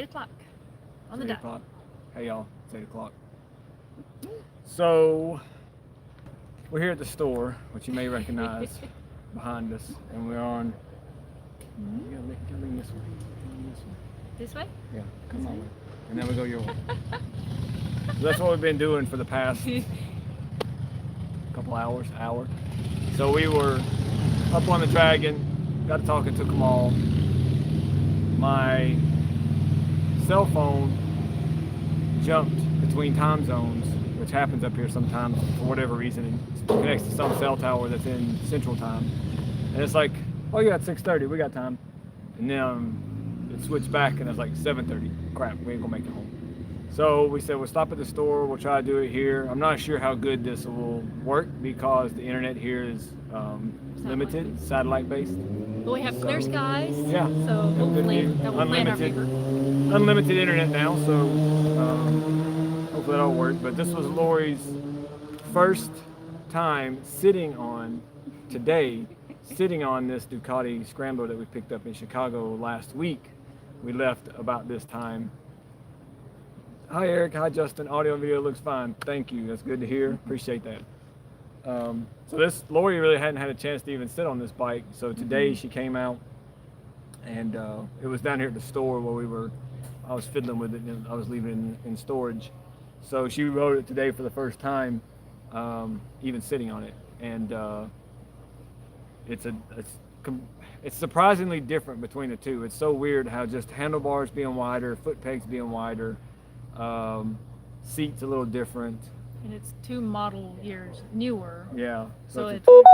8 o'clock on the 8 dot. o'clock. Hey y'all, it's 8 o'clock. So we're here at the store, which you may recognize behind us, and we're on. You gotta lean this way. This way? Yeah, come on. And then we go your way. So that's what we've been doing for the past couple hour. So we were up on the Dragon, got to talking to Kamal. My cell phone jumped between time zones, which happens up here sometimes for whatever reason. It connects to some cell tower that's in Central Time, and it's like, oh, you got 6:30, we got time. And then it switched back, and it's like 7:30. Crap, we ain't gonna make it home. So we said we'll stop at the store. We'll try to do it here. I'm not sure how good this will work because the internet here is limited, satellite based. But we have clear skies. Yeah. So hopefully that will play in our favor. Unlimited internet now, so hopefully that'll work. But this was Lori's first time sitting on this Ducati Scrambler that we picked up in Chicago last week. We left about this time. Hi Eric, hi Justin. Audio and video looks fine. Thank you. That's good to hear. Appreciate that. So Lori really hadn't had a chance to even sit on this bike. So today she came out, and it was down here at the store where I was fiddling with it, and I was leaving it in storage. So she rode it today for the first time, even sitting on it, and it's surprisingly different between the two. It's so weird how just handlebars being wider, foot pegs being wider, seats a little different. And it's 2 model years newer. Yeah. So it's it's,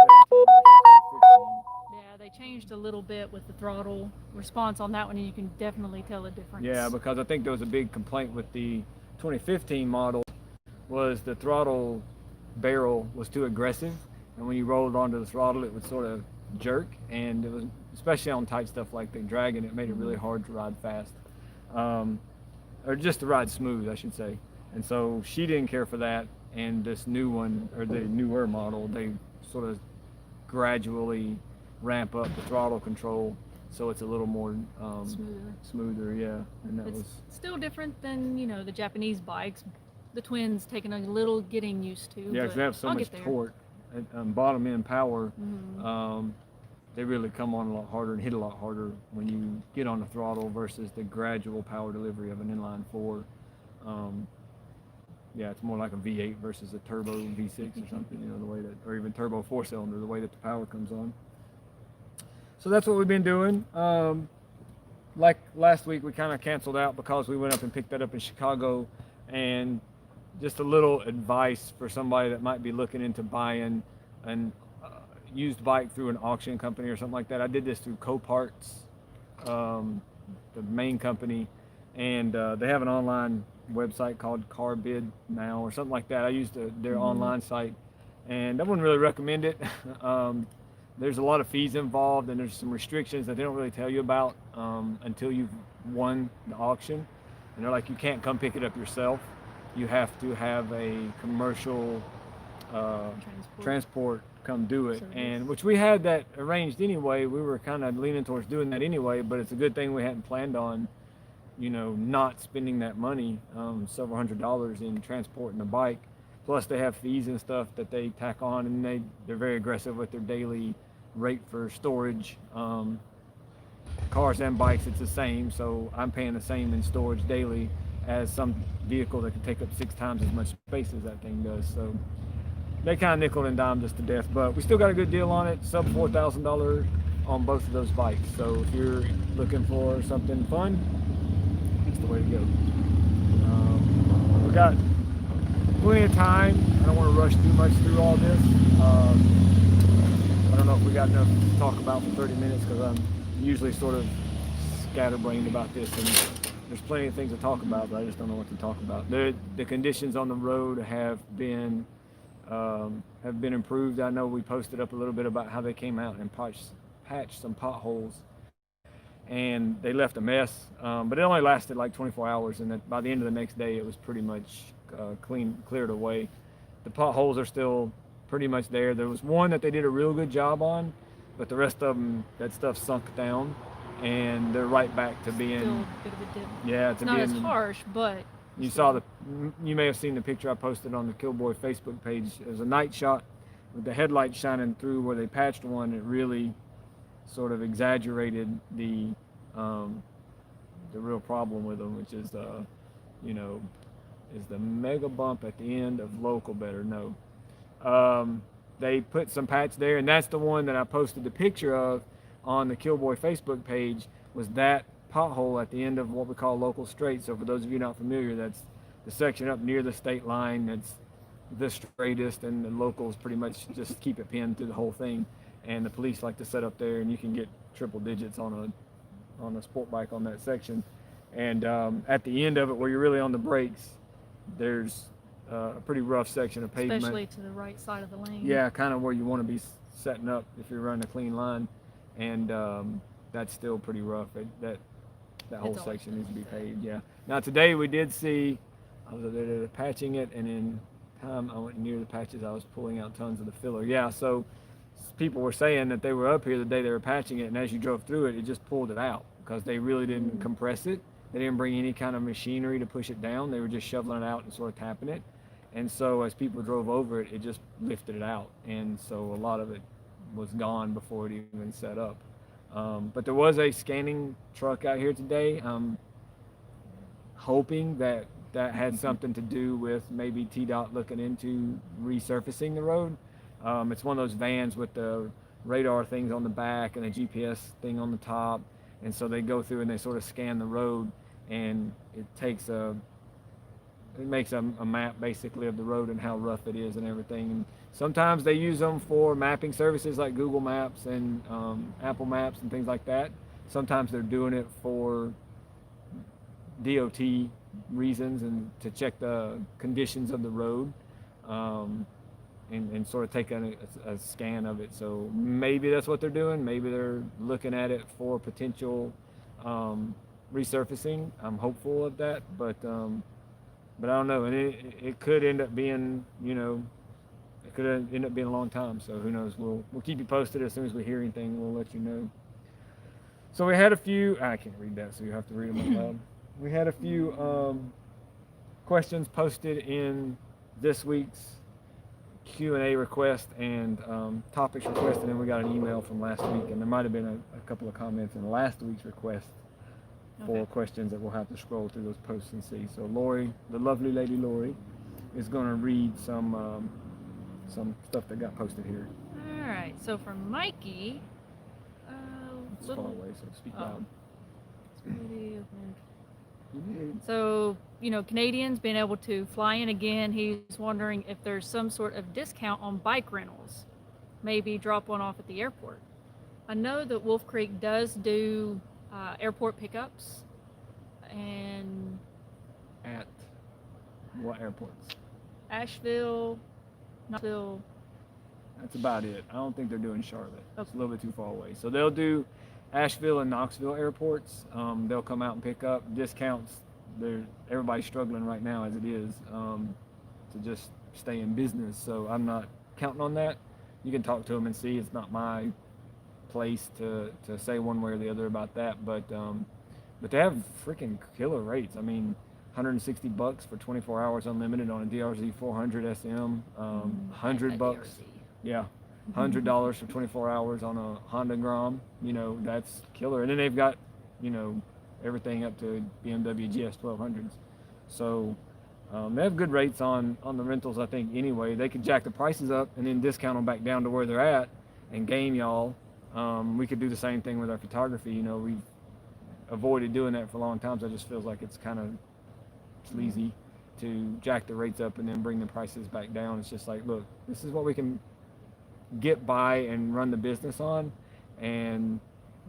yeah, they changed a little bit with the throttle response on that one, and you can definitely tell a difference. Yeah, because I think there was a big complaint with the 2015 model was the throttle barrel was too aggressive, and when you rolled onto the throttle, it would sort of jerk, and it was, especially on tight stuff like the Dragon, it made it really hard to ride fast, or just to ride smooth, I should say. And so she didn't care for that, and this new one, or the newer model, they sort of gradually ramp up the throttle control so it's a little more smoother, yeah. And that it's was still different than the Japanese bikes. The twins taking a little getting used to. yeah, because they have so much torque and bottom end power. They really come on a lot harder and hit a lot harder when you get on the throttle versus the gradual power delivery of an inline 4. Yeah, it's more like a V8 versus a turbo V6 or something, the way that, or even turbo 4-cylinder, the way that the power comes on. So that's what we've been doing. Like last week, we kind of canceled out because we went up and picked that up in Chicago, and just a little advice for somebody that might be looking into buying an used bike through an auction company or something like that. I did this through Coparts, the main company, and they have an online website called Carbid Now or something like that. I used their online site, and I wouldn't really recommend it. There's a lot of fees involved, and there's some restrictions that they don't really tell you about until you've won the auction. And they're like, you can't come pick it up yourself. You have to have a commercial transport come do it, and which we had that arranged anyway. We were kind of leaning towards doing that anyway, but it's a good thing we hadn't planned on not spending that money, several $100s in transporting the bike. Plus they have fees and stuff that they tack on, and they're very aggressive with their daily rate for storage. Cars and bikes, it's the same, so I'm paying the same in storage daily as some vehicle that can take up 6 times as much space as that thing does. So they kind of nickel and dime us to death, but we still got a good deal on it, sub $4,000 on both of those bikes. So if you're looking for something fun, that's the way to go. We got plenty of time. I don't want to rush too much through all this. I don't know if we got enough to talk about for 30 minutes because I'm usually sort of scatterbrained about this, and there's plenty of things to talk about, but I just don't know what to talk about. The conditions on the road have been improved. I know we posted up a little bit about how they came out and patched some potholes, and they left a mess, but it only lasted like 24 hours, and by the end of the next day it was pretty much cleared away. The potholes are still pretty much there. There was one that they did a real good job on, but the rest of them, that stuff sunk down, and they're right back to being Still a bit of a dip. yeah, It's to not as being. harsh, but You still. saw you may have seen the picture I posted on the Killboy Facebook page. It was a night shot with the headlights shining through where they patched one. It really sort of exaggerated the real problem with them, which is you know, is the mega bump at the end of local better no. They put some patch there, and that's the one that I posted the picture of on the Killboy Facebook page. Was that pothole at the end of what we call local straight? So for those of you not familiar, that's the section up near the state line that's the straightest, and the locals pretty much just keep it pinned through the whole thing. And the police like to set up there, and you can get triple digits on a sport bike on that section. And at the end of it, where you're really on the brakes, there's a pretty rough section of pavement. Especially to the right side of the lane. Yeah, kind of where you want to be setting up if you're running a clean line, and that's still pretty rough. That whole section needs to be paved. Yeah. Now today we did see, I was there patching it, and in time I went near the patches. I was pulling out tons of the filler. Yeah. So people were saying that they were up here the day they were patching it, and as you drove through it, it just pulled it out because they really didn't compress it. They didn't bring any kind of machinery to push it down. They were just shoveling it out and sort of tapping it. And so as people drove over it, it just lifted it out. And so a lot of it was gone before it even set up. But there was a scanning truck out here today. I'm hoping that had something to do with maybe TDOT looking into resurfacing the road. It's one of those vans with the radar things on the back and a GPS thing on the top. And so they go through and they sort of scan the road, and it makes a map basically of the road and how rough it is and everything. And sometimes they use them for mapping services like Google Maps and Apple Maps and things like that. Sometimes they're doing it for DOT reasons and to check the conditions of the road, and sort of take a scan of it. So maybe that's what they're doing. Maybe they're looking at it for potential resurfacing. I'm hopeful of that, but I don't know. And it could end up being, it could end up being a long time. So who knows? We'll keep you posted as soon as we hear anything. We'll let you know. So we had a few. I can't read that, so you have to read them out loud. We had a few questions posted in this week's Q&A request and topics request, and then we got an email from last week, and there might have been a couple of comments in last week's request for questions that we'll have to scroll through those posts and see. So Lori, the lovely lady Lori, is going to read some stuff that got posted here. All right. So from Mikey, It's far away, so speak loud. So, Canadians being able to fly in again, he's wondering if there's some sort of discount on bike rentals. Maybe drop one off at the airport. I know that Wolf Creek does do airport pickups. And At what airports? Asheville, Knoxville. That's about it. I don't think they're doing Charlotte. It's a little bit too far away. So they'll do Asheville and Knoxville airports. They'll come out and pick up discounts. Everybody's struggling right now as it is to just stay in business. So I'm not counting on that. You can talk to them and see. It's not my place to say one way or the other about that. But they have freaking killer rates. I mean, $160 for 24 hours unlimited on a DRZ 400 SM. $100. Yeah. $100 for 24 hours on a Honda Grom, that's killer. And then they've got, everything up to BMW GS 1200s. So they have good rates on the rentals, I think, anyway. They could jack the prices up and then discount them back down to where they're at and game y'all. We could do the same thing with our photography. We've avoided doing that for a long time, so it just feels like it's kind of sleazy to jack the rates up and then bring the prices back down. It's just like, look, this is what we can get by and run the business on, and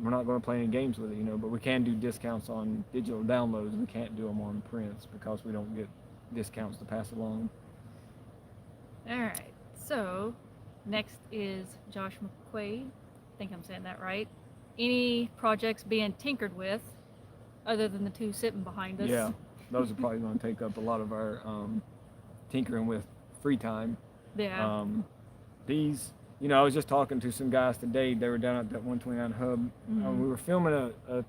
we're not going to play any games with it, but we can do discounts on digital downloads. We can't do them on prints because we don't get discounts to pass along. All right. So next is Josh McQuaid. I think I'm saying that right. Any projects being tinkered with other than the two sitting behind us? Yeah, those are probably going to take up a lot of our tinkering with free time. Yeah. These you know, I was just talking to some guys today. They were down at that 129 hub. We were filming a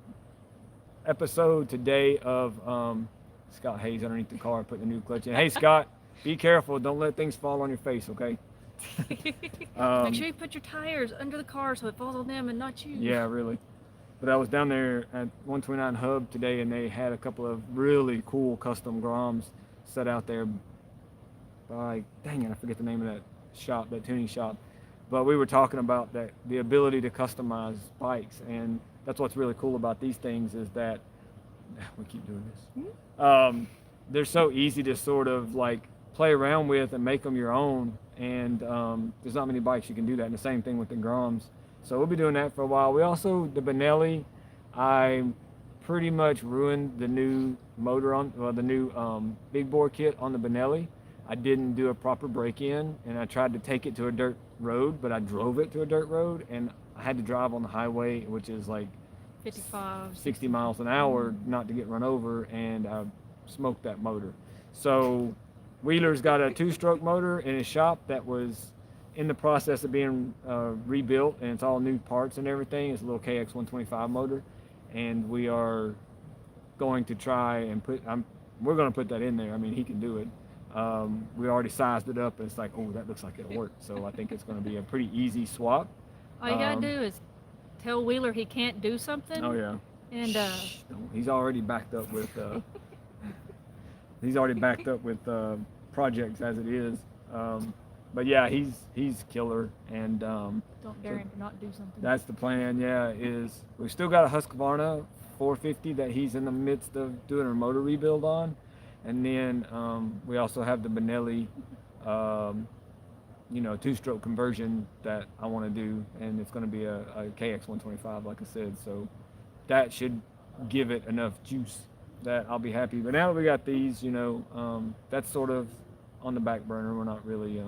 episode today of Scott Hayes underneath the car putting a new clutch in. Hey Scott, be careful, don't let things fall on your face, okay? Make sure you put your tires under the car so it falls on them and not you. Yeah, really. But I was down there at 129 hub today, and they had a couple of really cool custom Groms set out there by, dang it, I forget the name of that shop, that tuning shop. But we were talking about that, the ability to customize bikes, and that's what's really cool about these things is that we keep doing this. They're so easy to sort of like play around with and make them your own, and there's not many bikes you can do that. And the same thing with the Groms. So we'll be doing that for a while. We also, the Benelli, I pretty much ruined the new motor on, well, the new big bore kit on the Benelli. I didn't do a proper break-in, and I tried to take it to a dirt road, but I drove it to a dirt road, and I had to drive on the highway, which is like 55, 60 miles an hour not to get run over, and I smoked that motor. So Wheeler's got a two-stroke motor in his shop that was in the process of being rebuilt, and it's all new parts and everything. It's a little KX 125 motor, and we are going to try and we're going to put that in there. I mean, he can do it. We already sized it up, and it's like, oh, that looks like it'll work. So I think it's going to be a pretty easy swap. All you gotta do is tell Wheeler he can't do something. Oh yeah. And he's already backed up with projects as it is. But yeah, he's killer, and don't dare him to not do something. that's the plan. Yeah, is we've still got a Husqvarna 450 that he's in the midst of doing a motor rebuild on, and then we also have the Benelli, two-stroke conversion that I want to do, and it's going to be a KX 125, like I said. So that should give it enough juice that I'll be happy. But now that we got these, that's sort of on the back burner. We're not really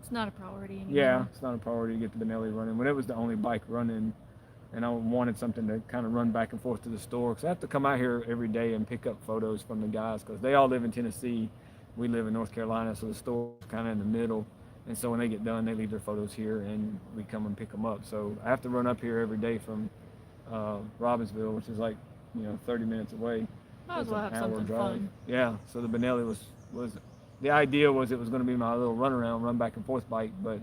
it's not a priority anymore. yeah, it's not a priority to get the Benelli running. When it was the only bike running, and I wanted something to kind of run back and forth to the store, because I have to come out here every day and pick up photos from the guys, because they all live in Tennessee. We live in North Carolina, so the store's kind of in the middle. And so when they get done, they leave their photos here, and we come and pick them up. So I have to run up here every day from Robbinsville, which is like 30 minutes away. Might as well have hour something drive. fun. Yeah, so the Benelli was the idea was it was going to be my little run back and forth bike, but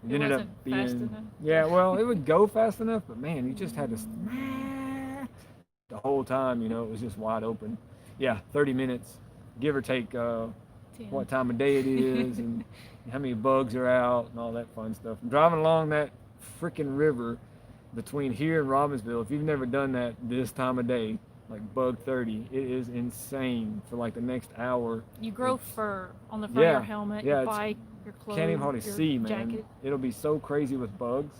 it ended up wasn't being fast enough. Yeah, well, it would go fast enough, but man, you just had to the whole time. It was just wide open. Yeah, 30 minutes, give or take. 10. What time of day it is and how many bugs are out and all that fun stuff. I'm driving along that freaking river between here and Robbinsville. If you've never done that this time of day, like bug 30, it is insane for like the next hour. You grow fur on the front of your helmet, your bike, your clothes. Can't even hardly your see, man. jacket. It'll be so crazy with bugs.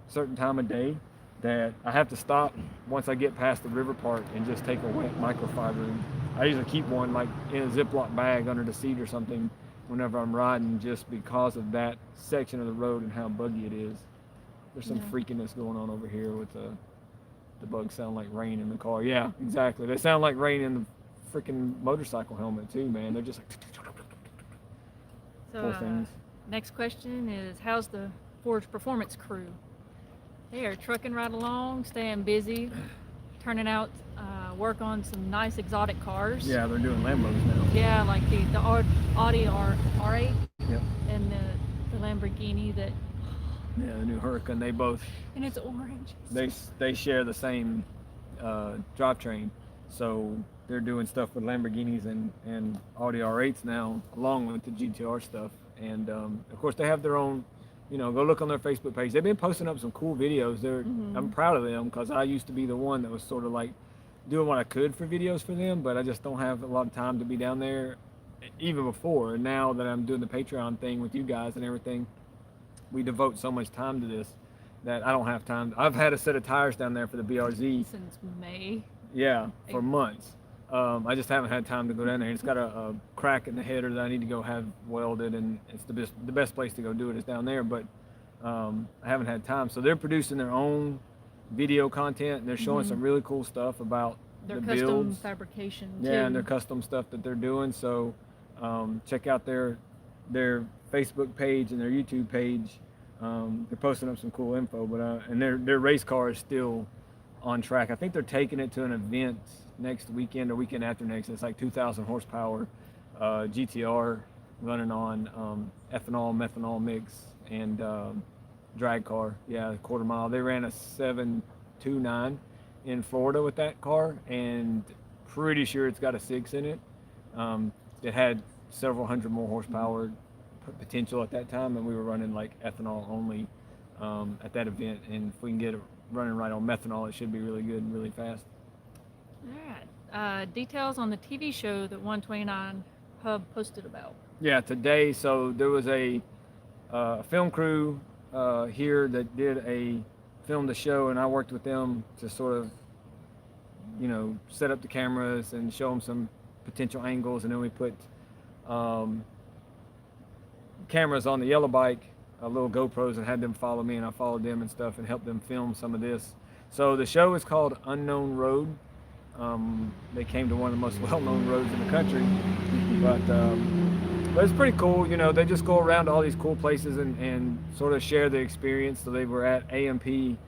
Certain time of day that I have to stop once I get past the river part and just take a wet microfiber. I usually keep one like in a Ziploc bag under the seat or something whenever I'm riding, just because of that section of the road and how buggy it is. There's some freakiness going on over here with the bugs sound like rain in the car. Yeah, exactly. They sound like rain in the freaking motorcycle helmet too, man. They're just like So, poor things. next question is, how's the Forge Performance crew? They are trucking right along, staying busy, turning out work on some nice exotic cars. Yeah, they're doing Lambos now. Yeah, like the Audi R8 Yep. and the Lamborghini that, Yeah, the new Huracan. They both and it's orange. they share the same drivetrain, so they're doing stuff with Lamborghinis and Audi R8s now, along with the GTR stuff. And of course, they have their own. Go look on their Facebook page. They've been posting up some cool videos. I'm proud of them, because I used to be the one that was sort of like doing what I could for videos for them, but I just don't have a lot of time to be down there, even before. And now that I'm doing the Patreon thing with you guys and everything, we devote so much time to this that I don't have time. I've had a set of tires down there for the BRZ. Since May. Yeah, for months. I just haven't had time to go down there. It's got a crack in the header that I need to go have welded, and it's the best place to go do it is down there, but I haven't had time. So they're producing their own video content, and they're showing some really cool stuff about Their the custom builds. fabrication too. Yeah, and their custom stuff that they're doing. So check out their Facebook page and their YouTube page. They're posting up some cool info, but and their race car is still on track. I think they're taking it to an event next weekend or weekend after next. It's like 2,000 horsepower GTR running on ethanol, methanol mix, and drag car. Yeah, quarter mile. They ran a 7.29 in Florida with that car, and pretty sure it's got a 6 in it. It had several hundred more horsepower potential at that time, and we were running like ethanol only at that event. And if we can get it running right on methanol, it should be really good and really fast. All right. Details on the TV show that 129 Hub posted about. Yeah, today. So there was a film crew here that filmed the show, and I worked with them to sort of, set up the cameras and show them some potential angles, and then we put cameras on the yellow bike, little GoPros, and had them follow me, and I followed them and stuff and helped them film some of this. So the show is called Unknown Road. They came to one of the most well-known roads in the country, but it's pretty cool. They just go around to all these cool places and sort of share the experience. So they were at AMP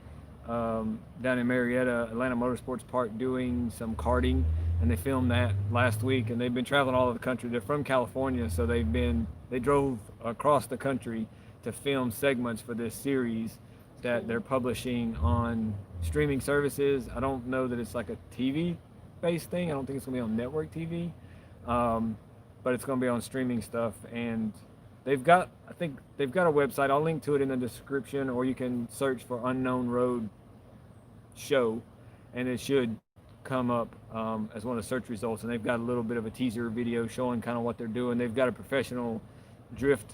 down in Marietta, Atlanta Motorsports Park, doing some karting, and they filmed that last week. And they've been traveling all over the country. They're from California, so they drove across the country to film segments for this series that they're publishing on streaming services. I don't know that it's like a TV-based thing. I don't think it's gonna be on network TV, but it's gonna be on streaming stuff. And I think they've got a website. I'll link to it in the description, or you can search for Unknown Road Show, and it should come up as one of the search results. And they've got a little bit of a teaser video showing kind of what they're doing. They've got a professional drift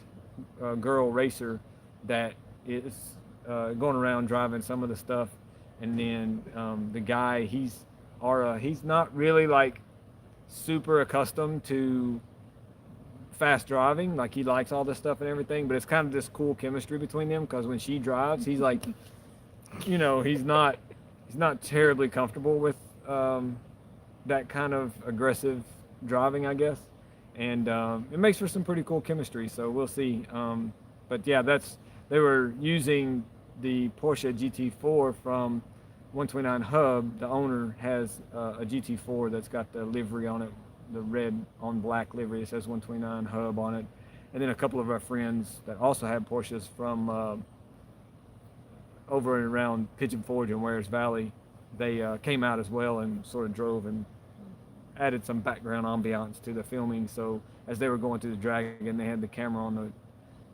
girl racer that is going around driving some of the stuff, and then the guy, he's not really like super accustomed to fast driving. Like, he likes all this stuff and everything, but it's kind of this cool chemistry between them, because when she drives, he's like, he's not terribly comfortable with that kind of aggressive driving, I guess. And it makes for some pretty cool chemistry, so we'll see. But yeah, they were using the Porsche GT4 from 129 Hub. The owner has a GT4 that's got the livery on it, the red on black livery. It says 129 Hub on it. And then a couple of our friends that also had Porsches from over and around Pigeon Forge and Wares Valley, they came out as well and sort of drove and added some background ambiance to the filming. So as they were going through the Dragon, they had the camera on the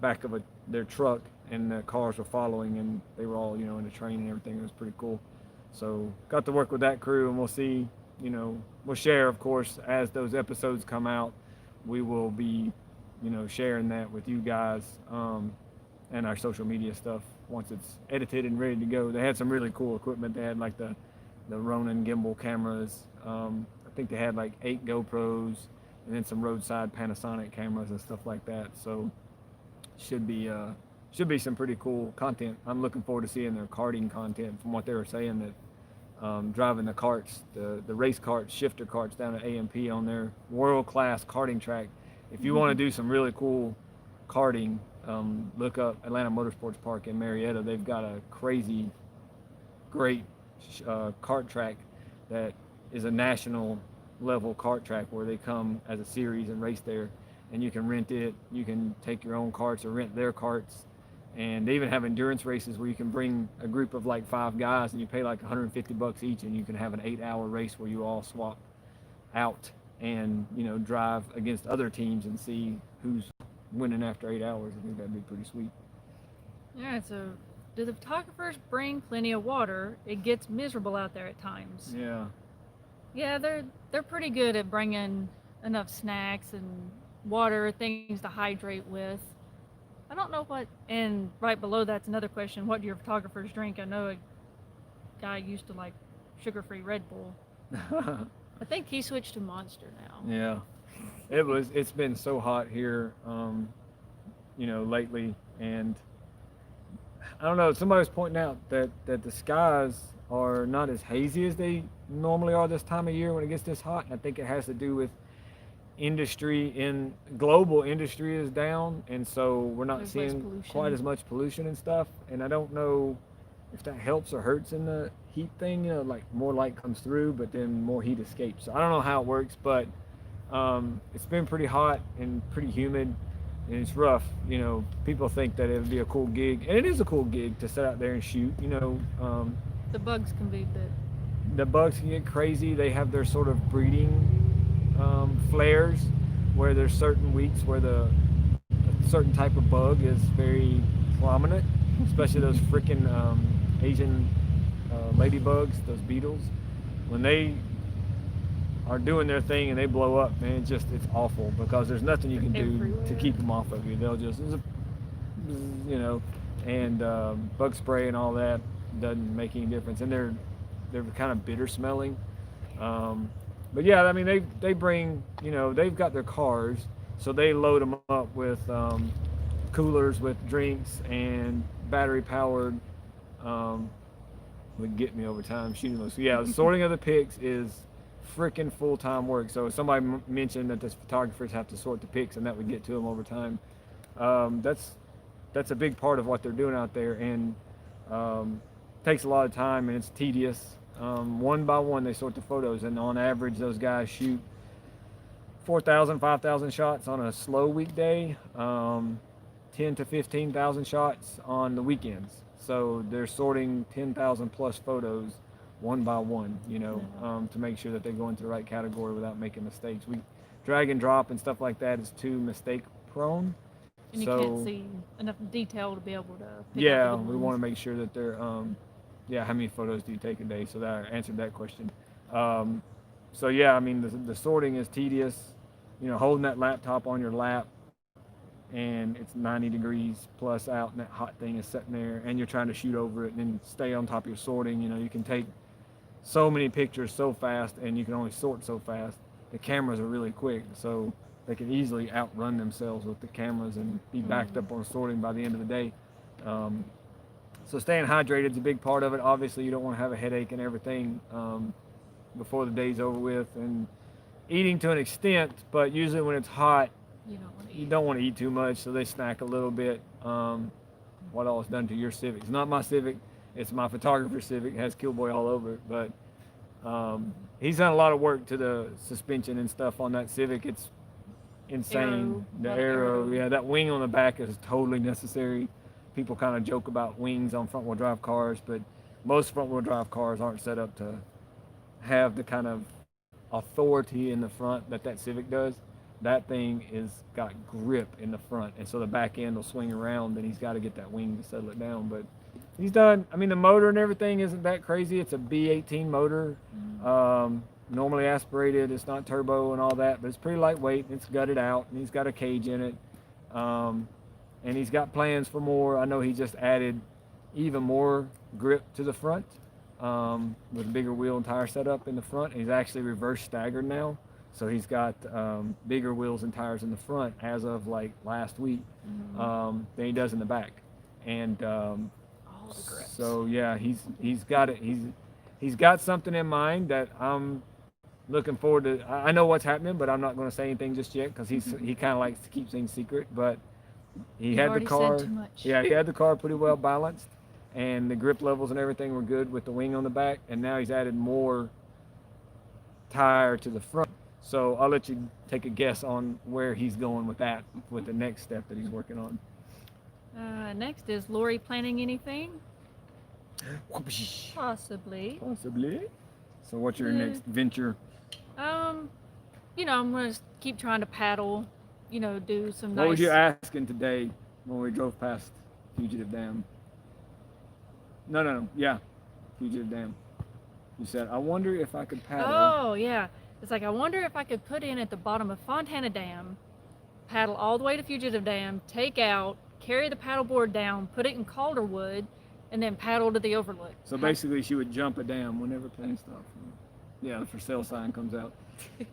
back of their truck, and the cars were following, and they were all, in the train and everything. It was pretty cool. So got to work with that crew, and we'll see, we'll share, of course, as those episodes come out. We will be, sharing that with you guys and our social media stuff once it's edited and ready to go. They had some really cool equipment. They had like the Ronin gimbal cameras. I think they had like 8 GoPros, and then some roadside Panasonic cameras and stuff like that. So should be some pretty cool content. I'm looking forward to seeing their karting content, from what they were saying, that driving the carts, the race carts, shifter carts down at AMP on their world-class karting track. If you want to do some really cool karting, look up Atlanta Motorsports Park in Marietta. They've got a crazy, great kart track that is a national level kart track, where they come as a series and race there, and you can rent it. You can take your own carts or rent their carts, and they even have endurance races where you can bring a group of like 5 guys, and you pay like $150 each, and you can have an 8-hour race where you all swap out and drive against other teams and see who's winning after 8 hours. I think that'd be pretty sweet. Yeah, so do the photographers bring plenty of water? It gets miserable out there at times. Yeah. Yeah, they're pretty good at bringing enough snacks and water, things to hydrate with. I don't know what, and right below that's another question, what do your photographers drink? I know a guy used to like sugar-free Red Bull. I think he switched to Monster now. Yeah. It's been so hot here, lately, and I don't know, somebody was pointing out that the skies are not as hazy as they normally are this time of year when it gets this hot. And I think it has to do with industry in global industry is down, and so we're not There's less seeing pollution. quite as much pollution and stuff. And I don't know if that helps or hurts in the heat thing. Like more light comes through, but then more heat escapes. So I don't know how it works, but it's been pretty hot and pretty humid, and it's rough. People think that it would be a cool gig, and it is a cool gig to sit out there and shoot. The bugs can be a bit. The bugs can get crazy. They have their sort of breeding flares, where there's certain weeks where a certain type of bug is very prominent, especially those freaking Asian ladybugs, those beetles. When they are doing their thing and they blow up, man, it's awful because there's nothing you can do Everywhere. to keep them off of you. They'll just, and bug spray and all that doesn't make any difference. And they're kind of bitter smelling. But yeah, I mean, they bring, they've got their cars, so they load them up with coolers with drinks and battery powered. Would get me over time shooting those. So yeah, the sorting of the pics is freaking full-time work. So somebody mentioned that the photographers have to sort the pics, and that would get to them over time. That's a big part of what they're doing out there, and takes a lot of time, and it's tedious. One by one, they sort the photos, and on average, those guys shoot 4,000, 5,000 shots on a slow weekday, 10 to 15,000 shots on the weekends. So they're sorting 10,000 plus photos one by one, to make sure that they go into the right category without making mistakes. We drag and drop and stuff like that is too mistake prone. And you So can't see enough detail to be able to pick yeah, out the good we want to ones. make sure that they're how many photos do you take a day? So that I answered that question. So yeah, I mean the sorting is tedious. Holding that laptop on your lap, and it's 90 degrees plus out, and that hot thing is sitting there, and you're trying to shoot over it and then stay on top of your sorting. You can take so many pictures so fast, and you can only sort so fast. The cameras are really quick, so they can easily outrun themselves with the cameras and be backed up on sorting by the end of the day. So staying hydrated is a big part of it. Obviously, you don't want to have a headache and everything before the day's over with, and eating to an extent, but usually when it's hot, You don't want to you eat. don't want to eat too much, so they snack a little bit. What all is done to your Civic? It's not my Civic, it's my photographer's Civic. It has Killboy all over it, but he's done a lot of work to the suspension and stuff on that Civic. It's insane. The aero, yeah, that wing on the back is totally necessary. People kind of joke about wings on front wheel drive cars, but most front wheel drive cars aren't set up to have the kind of authority in the front that Civic does. That thing is got grip in the front, and so the back end will swing around, and he's got to get that wing to settle it down. But he's done. I mean, the motor and everything isn't that crazy. It's a B18 motor, normally aspirated. It's not turbo and all that, but it's pretty lightweight. It's gutted out, and he's got a cage in it, and he's got plans for more. I know he just added even more grip to the front with a bigger wheel and tire setup in the front. And he's actually reverse staggered now. So he's got bigger wheels and tires in the front as of like last week than he does in the back. And All the grips. so yeah, he's got it. He's got something in mind that I'm looking forward to. I know what's happening, but I'm not going to say anything just yet because he kind of likes to keep things secret. But he had the car. Said too much. Yeah, he had the car pretty well balanced, and the grip levels and everything were good with the wing on the back. And now he's added more tire to the front. So I'll let you take a guess on where he's going with that, with the next step that he's working on. Next, is Lori planning anything? Possibly. Possibly. So what's your Yeah. next venture? I'm gonna keep trying to paddle. Do some nice. What was you asking today when we drove past Fugitive Dam? No. Yeah, Fugitive Dam. You said, I wonder if I could paddle. Oh yeah, it's like I wonder if I could put in at the bottom of Fontana Dam, paddle all the way to Fugitive Dam, take out, carry the paddleboard down, put it in Calderwood, and then paddle to the overlook. So basically, she would jump a dam whenever plane stops. Yeah, the for sale sign comes out.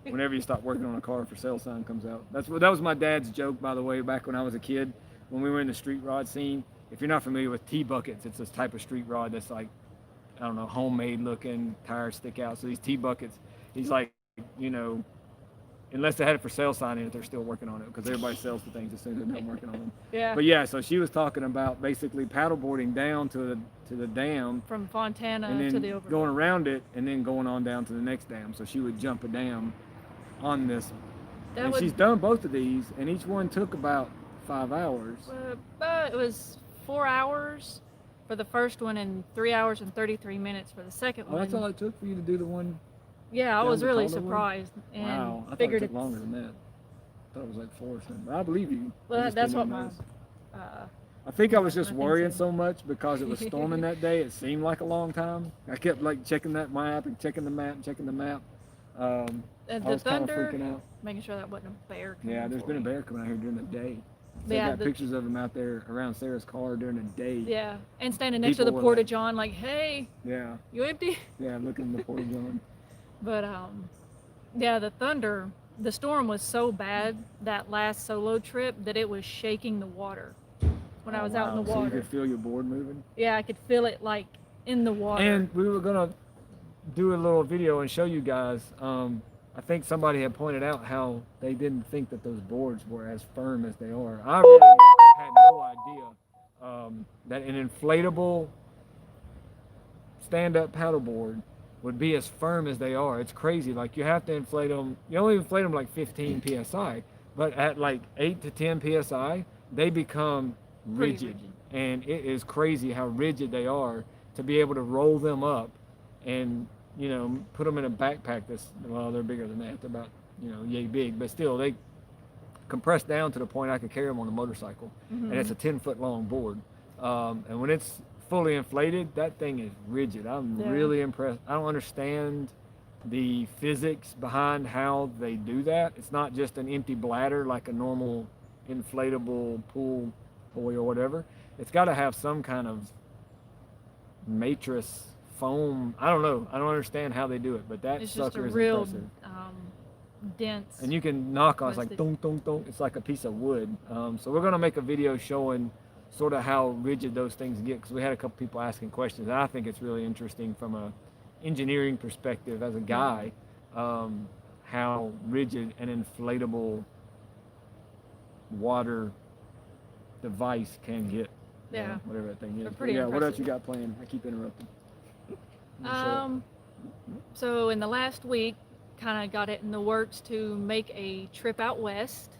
Whenever you stop working on a car, for sale sign comes out. That was my dad's joke, by the way, back when I was a kid. When we were in the street rod scene, if you're not familiar with T-buckets, it's this type of street rod that's like, I don't know, homemade looking, tires stick out. So these T-buckets, he's like, unless they had a for sale sign in it, they're still working on it because everybody sells the things as soon as they're done working on them. Yeah. But yeah, so she was talking about basically paddleboarding down to the dam From Fontana and to then the overlook. going around it and then going on down to the next dam. So she would jump a dam on this. That And would, she's done both of these, and each one took about 5 hours. it was 4 hours for the first one and 3 hours and 33 minutes for the second Oh, one. that's all it took for you to do the one? Yeah, I down was to really Calder one? surprised and Wow, I thought it figured took longer than that. I thought it was like 4 or something. But I believe you. I Well, just that's didn't what my notice. uh, I think I was I just think worrying so. so much because it was storming that day. It seemed like a long time. I kept like checking that map and checking the map and checking the map. I the was kind of thunder, freaking out. making sure that wasn't a bear. Yeah, coming there's for been a me. bear coming out here during the day. They Yeah, got the- pictures of him out there around Sarah's car during the day. Yeah, and standing next to People the were porta like- john, like, hey, Yeah, you empty? yeah, looking at the porta john. But yeah, the thunder, the storm was so bad that last solo trip that it was shaking the water when I was out in the So you water. could feel your board moving. Yeah, I could feel it like in the water. And we were gonna do a little video and show you guys. I think somebody had pointed out how they didn't think that those boards were as firm as they are. I really had no idea that an inflatable stand-up paddleboard would be as firm as they are. It's crazy. Like you have to inflate them. You only inflate them like 15 psi, but at like 8 to 10 psi, they become Pretty rigid. rigid. And it is crazy how rigid they are to be able to roll them up and put them in a backpack that's, well, they're bigger than that. They're about yay big, but still they compress down to the point I could carry them on a motorcycle. And it's a 10-foot long board. And when it's fully inflated, that thing is rigid. I'm Yeah. really impressed. I don't understand the physics behind how they do that. It's not just an empty bladder like a normal inflatable pool boy or whatever. It's got to have some kind of matrix foam. I don't know. I don't understand how they do it, but that It's just a sucker is real impressive. dense. And you can knock on, it's like plastic. dong, dong, dong. It's like a piece of wood. So we're going to make a video showing sort of how rigid those things get, because we had a couple people asking questions. And I think it's really interesting from a engineering perspective as a guy, how rigid an inflatable water device can get. Yeah. Whatever that thing is. They're But pretty yeah, what else impressive. you got planned? I keep interrupting. You shut up. So in the last week, kind of got it in the works to make a trip out west.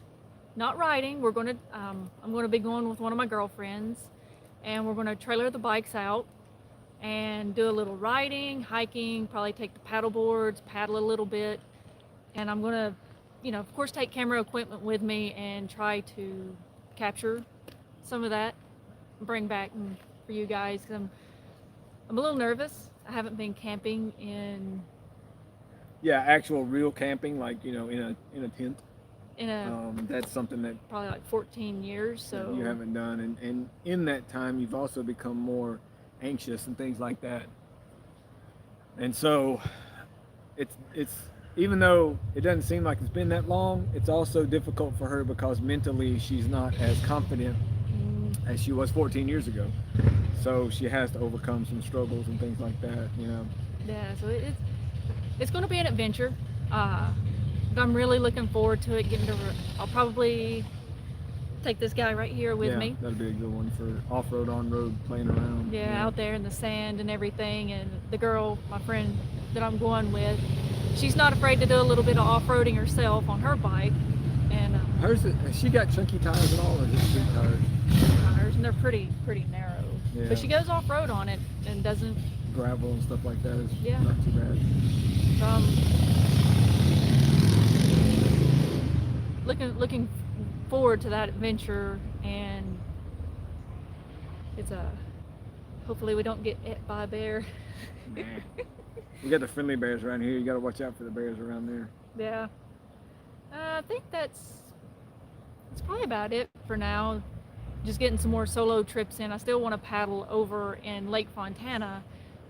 Not riding. I'm gonna be going with one of my girlfriends, and we're gonna trailer the bikes out and do a little riding, hiking. Probably take the paddle boards, paddle a little bit, and I'm gonna, of course, take camera equipment with me and try to capture some of that, bring back for you guys. 'Cause I'm a little nervous. I haven't been camping in Yeah, actual real camping, like in a tent. a That's something that probably like 14 years. So you haven't done, and in that time you've also become more anxious and things like that. And so it's even though it doesn't seem like it's been that long, it's also difficult for her because mentally she's not as confident as she was 14 years ago. So she has to overcome some struggles and things like that. yeah, so it's going to be an adventure. But I'm really looking forward to it. I'll probably take this guy right here with yeah, me. that'll be a good one for off-road, on-road, playing around. Yeah, out there in the sand and everything. And the girl, my friend that I'm going with, she's not afraid to do a little bit of off-roading herself on her bike. And Hers, she got chunky tires and all, or just street tires? tires, and they're pretty narrow. Yeah. But she goes off-road on it and doesn't. Gravel and stuff like that is Yeah. not too bad. Looking forward to that adventure, and it's hopefully we don't get hit by a bear. Nah. We got the friendly bears around here. You got to watch out for the bears around there. Yeah. I think that's probably about it for now. Just getting some more solo trips in. I still want to paddle over in Lake Fontana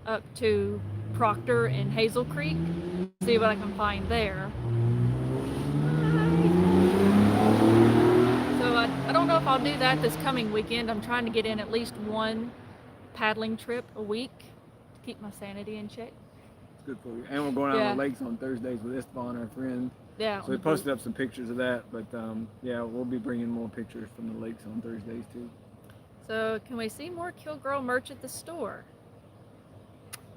up to Proctor and Hazel Creek, see what I can find there. So I don't know if I'll do that this coming weekend. I'm trying to get in at least one paddling trip a week to keep my sanity in check. It's good for you. And we're going out Yeah. on the lakes on Thursdays with Esteban, our friend. Yeah. So on we the boat. posted up some pictures of that, but yeah, we'll be bringing more pictures from the lakes on Thursdays too. So can we see more Kill Girl merch at the store?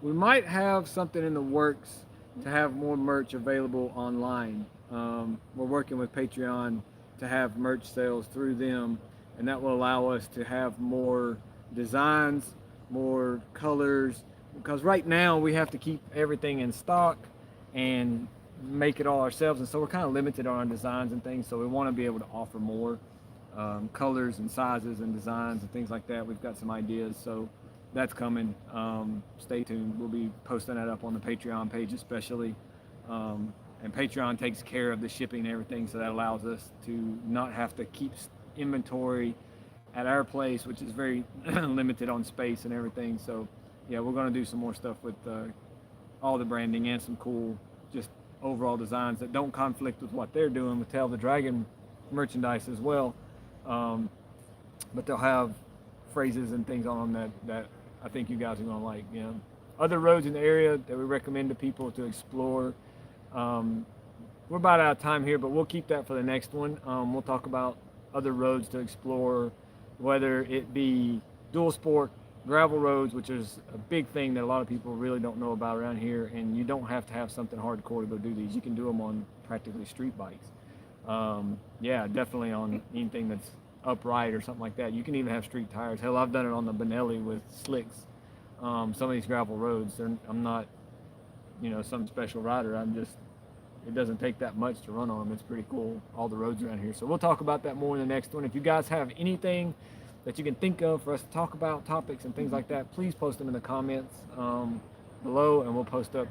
We might have something in the works to have more merch available online. We're working with Patreon to have merch sales through them, and that will allow us to have more designs, more colors, because right now we have to keep everything in stock and make it all ourselves, and so we're kind of limited on our designs and things, so we want to be able to offer more colors and sizes and designs and things like that. We've got some ideas, so that's coming. Stay tuned. We'll be posting that up on the Patreon page especially. And Patreon takes care of the shipping and everything, so that allows us to not have to keep inventory at our place, which is very limited on space and everything. So yeah, we're going to do some more stuff with all the branding and some cool just overall designs that don't conflict with what they're doing with Tale of the Dragon merchandise as well. But they'll have phrases and things on them that I think you guys are going to like. You know, other roads in the area that we recommend to people to explore. We're about out of time here, but we'll keep that for the next one. We'll talk about other roads to explore, whether it be dual sport, gravel roads, which is a big thing that a lot of people really don't know about around here, and you don't have to have something hardcore to go do these. You can do them on practically street bikes. Yeah, definitely on anything that's upright or something like that. You can even have street tires. Hell, I've done it on the Benelli with slicks. Some of these gravel roads, I'm not, some special rider. It doesn't take that much to run on them. It's pretty cool, all the roads around here. So we'll talk about that more in the next one. If you guys have anything that you can think of for us to talk about, topics and things like that, please post them in the comments below, and we'll post up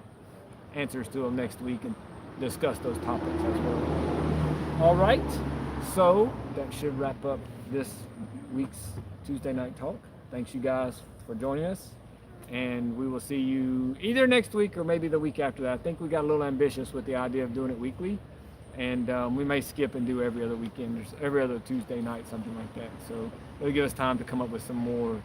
answers to them next week and discuss those topics as well. All right, so that should wrap up this week's Tuesday Night Talk. Thanks you guys for joining us, and we will see you either next week or maybe the week after that. I think we got a little ambitious with the idea of doing it weekly, and we may skip and do every other weekend or every other Tuesday night, something like that. So it'll give us time to come up with some more